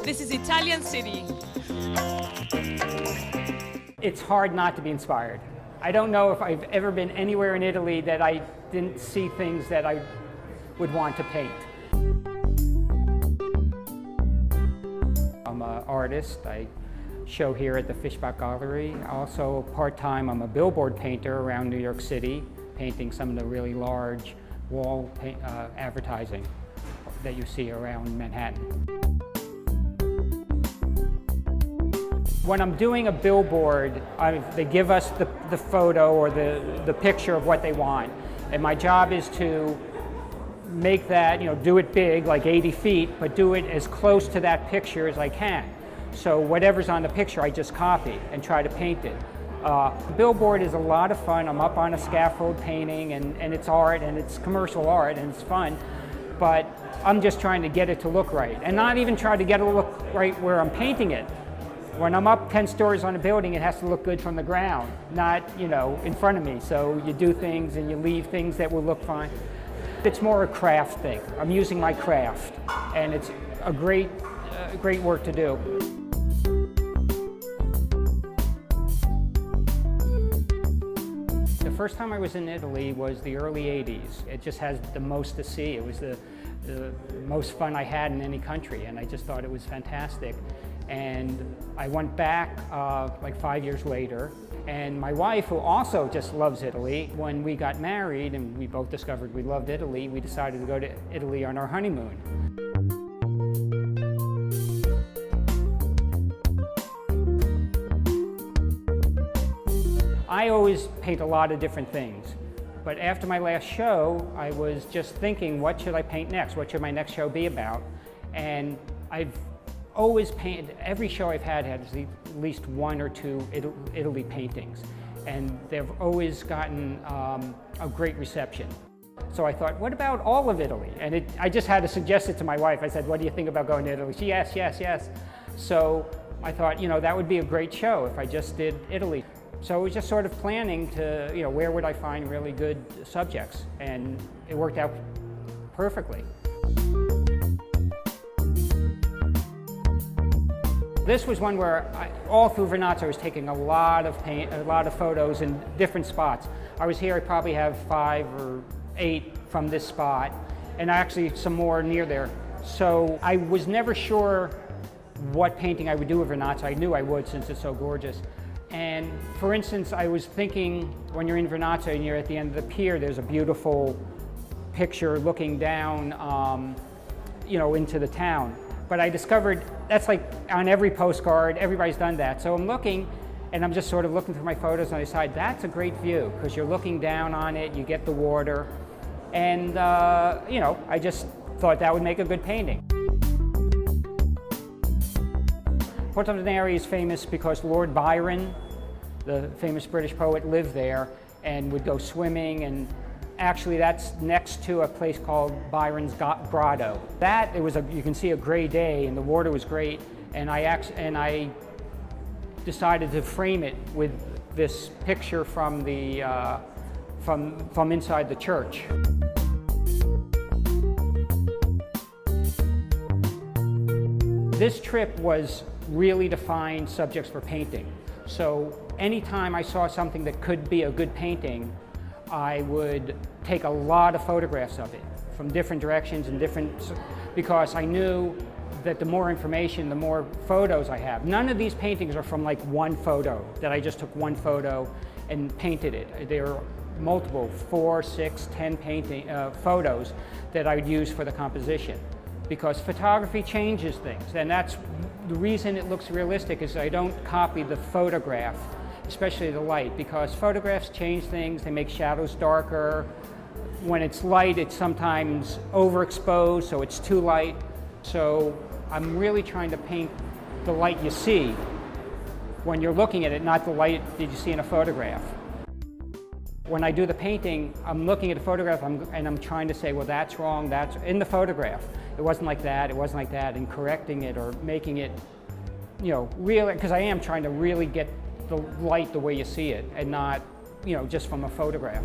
This is Italian city. It's hard not to be inspired. I don't know if I've ever been anywhere in Italy that I didn't see things that I would want to paint. I'm an artist. I show here at the Fishbach Gallery. Also, part-time, I'm a billboard painter around New York City, painting some of the really large wall advertising that you see around Manhattan. When I'm doing a billboard, they give us the photo or the picture of what they want. And my job is to make that, do it big, like 80 feet, but do it as close to that picture as I can. So whatever's on the picture, I just copy and try to paint it. Billboard is a lot of fun. I'm up on a scaffold painting, and it's art, and it's commercial art, and it's fun. But I'm just trying to get it to look right, and not even try to get it to look right where I'm painting it. When I'm up 10 stories on a building, it has to look good from the ground, not, in front of me. So you do things and you leave things that will look fine. It's more a craft thing. I'm using my craft, and it's a great work to do. The first time I was in Italy was the early 80s. It just has the most to see. It was the most fun I had in any country, and I just thought it was fantastic. And I went back like 5 years later, and my wife, who also just loves Italy, when we got married and we both discovered we loved Italy, we decided to go to Italy on our honeymoon. I always paint a lot of different things, but after my last show, I was just thinking, what should I paint next? What should my next show be about? And I've always painted, every show I've had has at least one or two Italy paintings, and they've always gotten a great reception. So I thought, what about all of Italy? And I just had to suggest it to my wife. I said, what do you think about going to Italy? She, yes, yes, yes. So I thought, that would be a great show if I just did Italy. So I was just sort of planning to, where would I find really good subjects? And it worked out perfectly. This was one where all through Vernazzo I was taking a lot of photos in different spots. I was here, I probably have 5 or 8 from this spot, and actually some more near there. So I was never sure what painting I would do with Vernazzo. I knew I would, since it's so gorgeous. And for instance, I was thinking, when you're in Vernazzo and you're at the end of the pier, there's a beautiful picture looking down, into the town. But I discovered that's like on every postcard, everybody's done that. So I'm looking, and I'm just sort of looking through my photos, and I decide that's a great view, because you're looking down on it, you get the water, and I just thought that would make a good painting. Porto Venere is famous because Lord Byron, the famous British poet, lived there and would go swimming, and actually that's next to a place called Byron's Grotto. You can see a gray day, and the water was great, and I decided to frame it with this picture from the from inside the church. This trip was really to find subjects for painting. So anytime I saw something that could be a good painting, I would take a lot of photographs of it from different directions and because I knew that the more information, the more photos I have. None of these paintings are from like one photo, that I just took one photo and painted it. There are multiple, 4, 6, 10 photos that I would use for the composition. Because photography changes things, and that's the reason it looks realistic, is I don't copy the photograph, especially the light, because photographs change things. They make shadows darker. When it's light, it's sometimes overexposed, so it's too light. So I'm really trying to paint the light you see when you're looking at it, not the light that you see in a photograph. When I do the painting, I'm looking at a photograph and I'm trying to say, well, that's wrong, that's in the photograph. It wasn't like that, it wasn't like that, and correcting it or making it, real, because I am trying to really get the light the way you see it and not, just from a photograph.